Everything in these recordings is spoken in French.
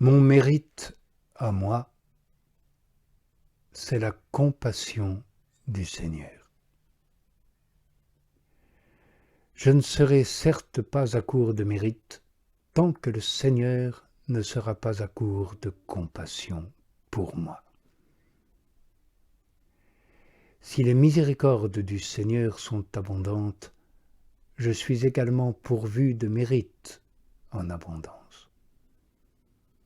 Mon mérite à moi, c'est la compassion du Seigneur. Je ne serai certes pas à court de mérite tant que le Seigneur ne sera pas à court de compassion pour moi. Si les miséricordes du Seigneur sont abondantes, je suis également pourvu de mérite en abondance.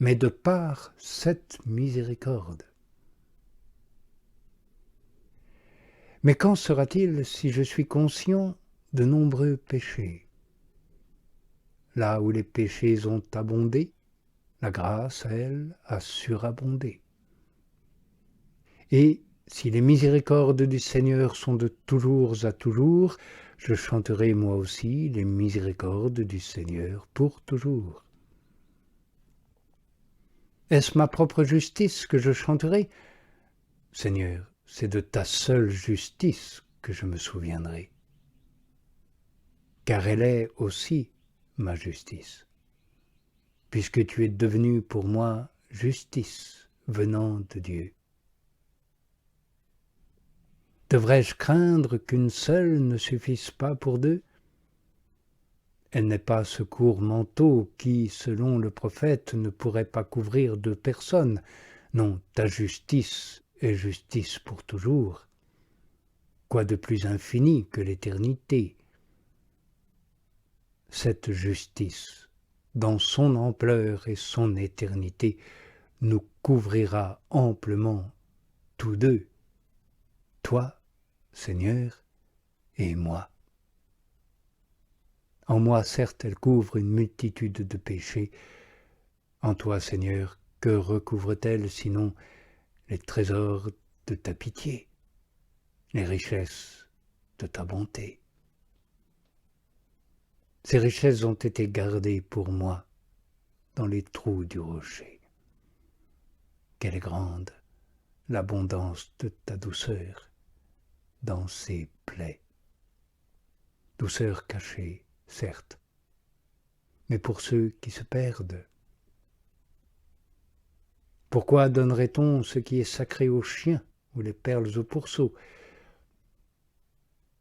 Mais de par cette miséricorde. Mais qu'en sera-t-il si je suis conscient de nombreux péchés? Là où les péchés ont abondé, la grâce, elle, a surabondé. Et si les miséricordes du Seigneur sont de toujours à toujours, je chanterai moi aussi les miséricordes du Seigneur pour toujours. Est-ce ma propre justice que je chanterai? Seigneur, c'est de ta seule justice que je me souviendrai, car elle est aussi ma justice, puisque tu es devenu pour moi justice venant de Dieu. Devrais-je craindre qu'une seule ne suffise pas pour deux? Elle n'est pas ce court manteau qui, selon le prophète, ne pourrait pas couvrir deux personnes. Non, ta justice est justice pour toujours. Quoi de plus infini que l'éternité? Cette justice, dans son ampleur et son éternité, nous couvrira amplement tous deux, toi, Seigneur, et moi. En moi, certes, elle couvre une multitude de péchés. En toi, Seigneur, que recouvre-t-elle sinon les trésors de ta pitié, les richesses de ta bonté? Ces richesses ont été gardées pour moi dans les trous du rocher. Quelle est grande l'abondance de ta douceur dans ces plaies. Douceur cachée, certes, mais pour ceux qui se perdent. Pourquoi donnerait-on ce qui est sacré aux chiens ou les perles aux pourceaux?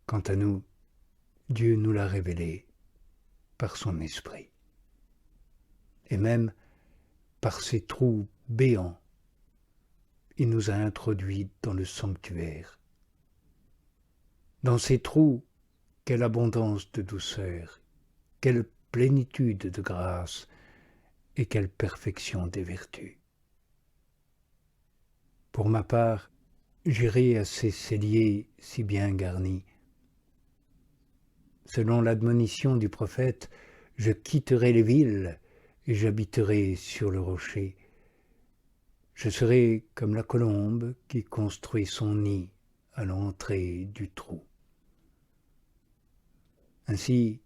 Quant à nous, Dieu nous l'a révélé par son esprit. Et même par ces trous béants, il nous a introduits dans le sanctuaire. Dans ces trous, quelle abondance de douceur, quelle plénitude de grâce et quelle perfection des vertus. Pour ma part, j'irai à ces celliers si bien garnis. Selon l'admonition du prophète, je quitterai les villes et j'habiterai sur le rocher. Je serai comme la colombe qui construit son nid à l'entrée du trou. Ainsi,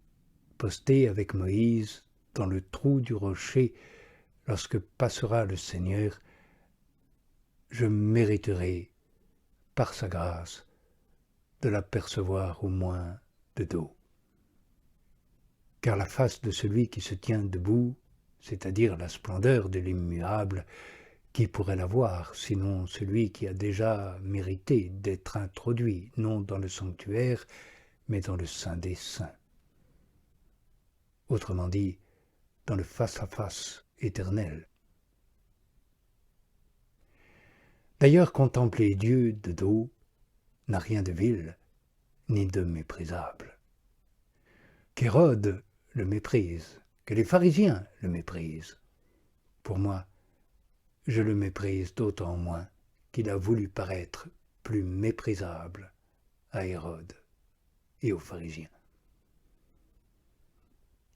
posté avec Moïse dans le trou du rocher, lorsque passera le Seigneur, je mériterai, par sa grâce, de l'apercevoir au moins de dos. Car la face de celui qui se tient debout, c'est-à-dire la splendeur de l'immuable, qui pourrait la voir, sinon celui qui a déjà mérité d'être introduit, non dans le sanctuaire, mais dans le Saint des Saints. Autrement dit, dans le face-à-face éternel. D'ailleurs, contempler Dieu de dos n'a rien de vil, ni de méprisable. Qu'Hérode le méprise, que les pharisiens le méprisent. Pour moi, je le méprise d'autant moins qu'il a voulu paraître plus méprisable à Hérode et aux pharisiens.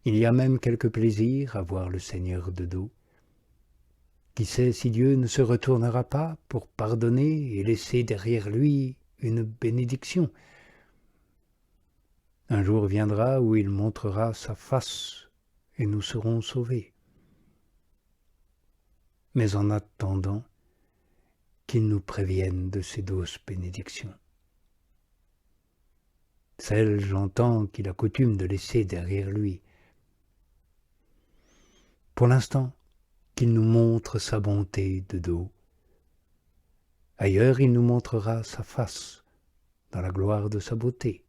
Il y a même quelque plaisir à voir le Seigneur de dos. Qui sait si Dieu ne se retournera pas pour pardonner et laisser derrière lui une bénédiction. Un jour viendra où il montrera sa face et nous serons sauvés. Mais en attendant, qu'il nous prévienne de ses douces bénédictions. Celles, j'entends, qu'il a coutume de laisser derrière lui. Pour l'instant, qu'il nous montre sa bonté de dos. Ailleurs, il nous montrera sa face, dans la gloire de sa beauté.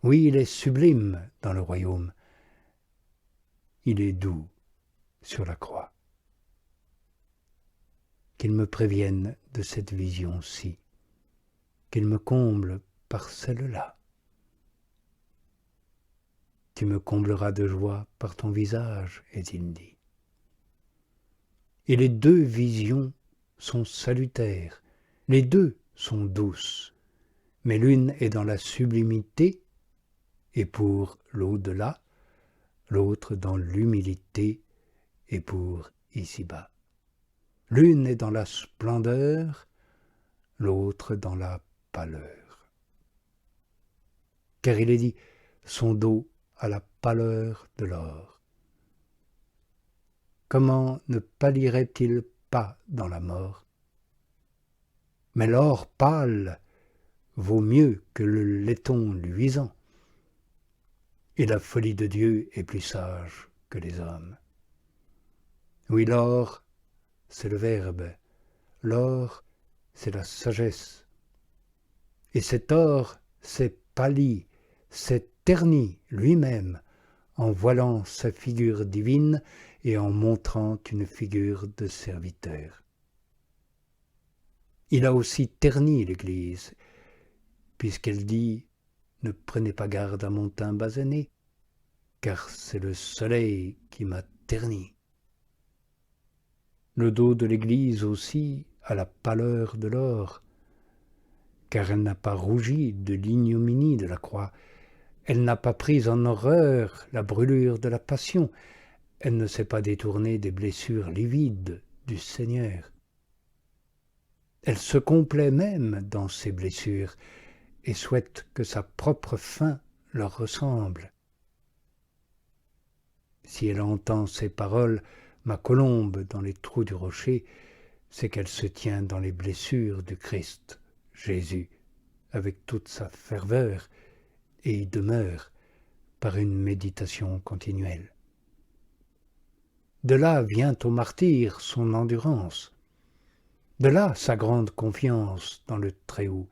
Oui, il est sublime dans le royaume. Il est doux sur la croix. Qu'il me prévienne de cette vision-ci, qu'il me comble par celle-là. Tu me combleras de joie par ton visage, est-il dit. Et les deux visions sont salutaires, les deux sont douces, mais l'une est dans la sublimité et pour l'au-delà, l'autre dans l'humilité et pour ici-bas. L'une est dans la splendeur, l'autre dans la pâleur. Car il est dit, son dos à la pâleur de l'or. Comment ne pâlirait-il pas dans la mort? Mais l'or pâle vaut mieux que le laiton luisant, et la folie de Dieu est plus sage que les hommes. Oui, l'or, c'est le Verbe, l'or, c'est la sagesse, et cet or s'est pâli, s'est terni lui-même en voilant sa figure divine et en montrant une figure de serviteur. Il a aussi terni l'Église, puisqu'elle dit « Ne prenez pas garde à mon teint basané, car c'est le soleil qui m'a terni. » Le dos de l'Église aussi a la pâleur de l'or, car elle n'a pas rougi de l'ignominie de la croix, elle n'a pas pris en horreur la brûlure de la passion, elle ne s'est pas détournée des blessures livides du Seigneur. Elle se complaît même dans ses blessures et souhaite que sa propre fin leur ressemble. Si elle entend ces paroles, ma colombe dans les trous du rocher, c'est qu'elle se tient dans les blessures du Christ, Jésus, avec toute sa ferveur, et y demeure par une méditation continuelle. De là vient au martyr son endurance, de là sa grande confiance dans le Très-Haut.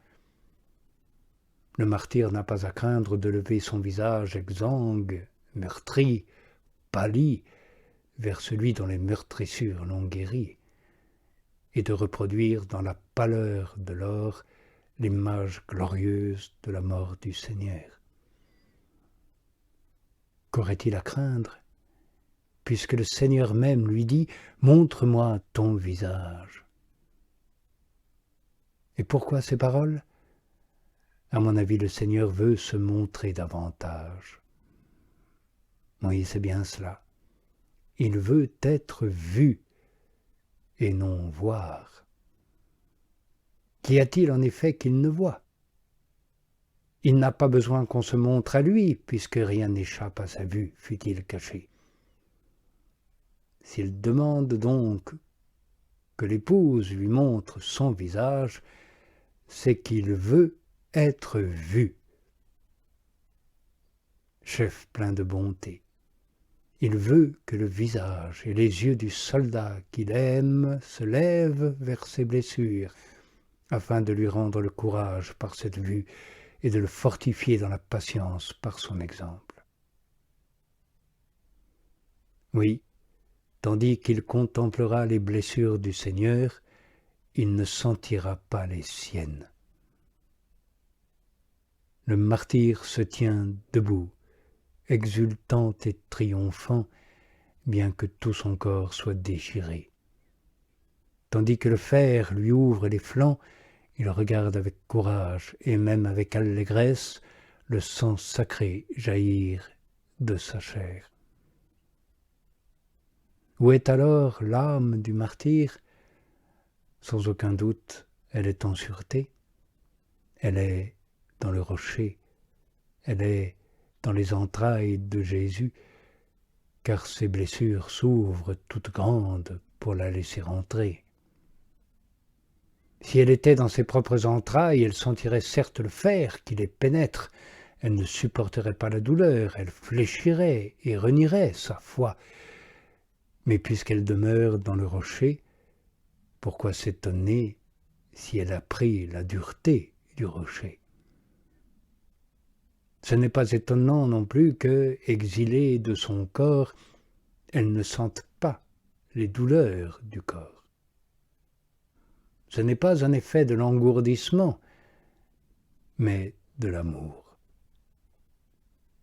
Le martyr n'a pas à craindre de lever son visage exsangue, meurtri, pâli, vers celui dont les meurtrissures l'ont guéri, et de reproduire dans la pâleur de l'or l'image glorieuse de la mort du Seigneur. Qu'aurait-il à craindre, puisque le Seigneur même lui dit « Montre-moi ton visage ». Et pourquoi ces paroles? À mon avis, le Seigneur veut se montrer davantage. Oui, c'est bien cela. Il veut être vu et non voir. Qu'y a-t-il en effet qu'il ne voit? Il n'a pas besoin qu'on se montre à lui, puisque rien n'échappe à sa vue, fût-il caché. S'il demande donc que l'épouse lui montre son visage, c'est qu'il veut être vu. Chef plein de bonté, il veut que le visage et les yeux du soldat qu'il aime se lèvent vers ses blessures, afin de lui rendre le courage par cette vue et de le fortifier dans la patience par son exemple. Oui, tandis qu'il contemplera les blessures du Seigneur, il ne sentira pas les siennes. Le martyr se tient debout, exultant et triomphant, bien que tout son corps soit déchiré. Tandis que le fer lui ouvre les flancs, il regarde avec courage et même avec allégresse le sang sacré jaillir de sa chair. Où est alors l'âme du martyr? Sans aucun doute, elle est en sûreté. Elle est dans le rocher, elle est dans les entrailles de Jésus, car ses blessures s'ouvrent toutes grandes pour la laisser entrer. Si elle était dans ses propres entrailles, elle sentirait certes le fer qui les pénètre, elle ne supporterait pas la douleur, elle fléchirait et renierait sa foi. Mais puisqu'elle demeure dans le rocher, pourquoi s'étonner si elle a pris la dureté du rocher? Ce n'est pas étonnant non plus que, exilée de son corps, elle ne sente pas les douleurs du corps. Ce n'est pas un effet de l'engourdissement, mais de l'amour.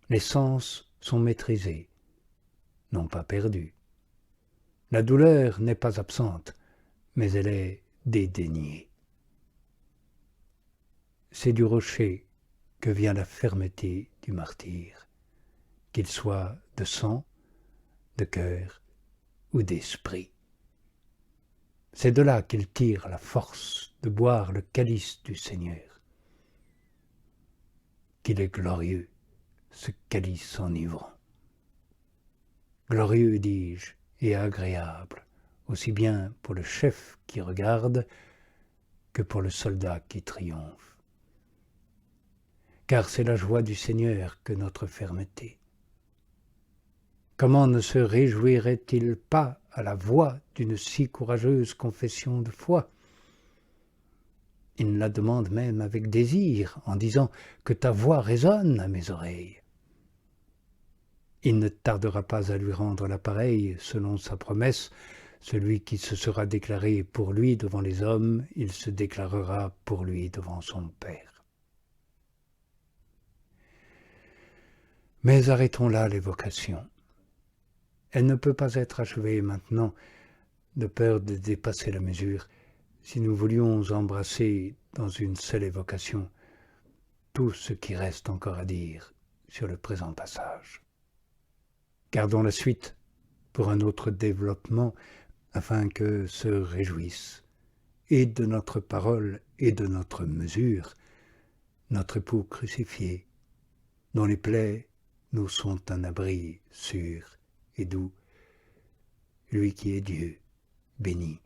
Les sens sont maîtrisés, non pas perdus. La douleur n'est pas absente, mais elle est dédaignée. C'est du rocher que vient la fermeté du martyr, qu'il soit de sang, de cœur ou d'esprit. C'est de là qu'il tire la force de boire le calice du Seigneur. Qu'il est glorieux, ce calice enivrant. Glorieux, dis-je, et agréable, aussi bien pour le chef qui regarde que pour le soldat qui triomphe. Car c'est la joie du Seigneur que notre fermeté. Comment ne se réjouirait-il pas à la voix d'une si courageuse confession de foi? Il la demande même avec désir, en disant « que ta voix résonne à mes oreilles ». Il ne tardera pas à lui rendre l'appareil, selon sa promesse. Celui qui se sera déclaré pour lui devant les hommes, il se déclarera pour lui devant son Père. Mais arrêtons là l'évocation. Elle ne peut pas être achevée maintenant, de peur de dépasser la mesure, si nous voulions embrasser dans une seule évocation tout ce qui reste encore à dire sur le présent passage. Gardons la suite pour un autre développement, afin que se réjouisse, et de notre parole et de notre mesure, notre époux crucifié, dont les plaies nous sont un abri sûr et doux, lui qui est Dieu, béni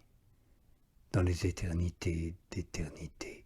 dans les éternités d'éternité.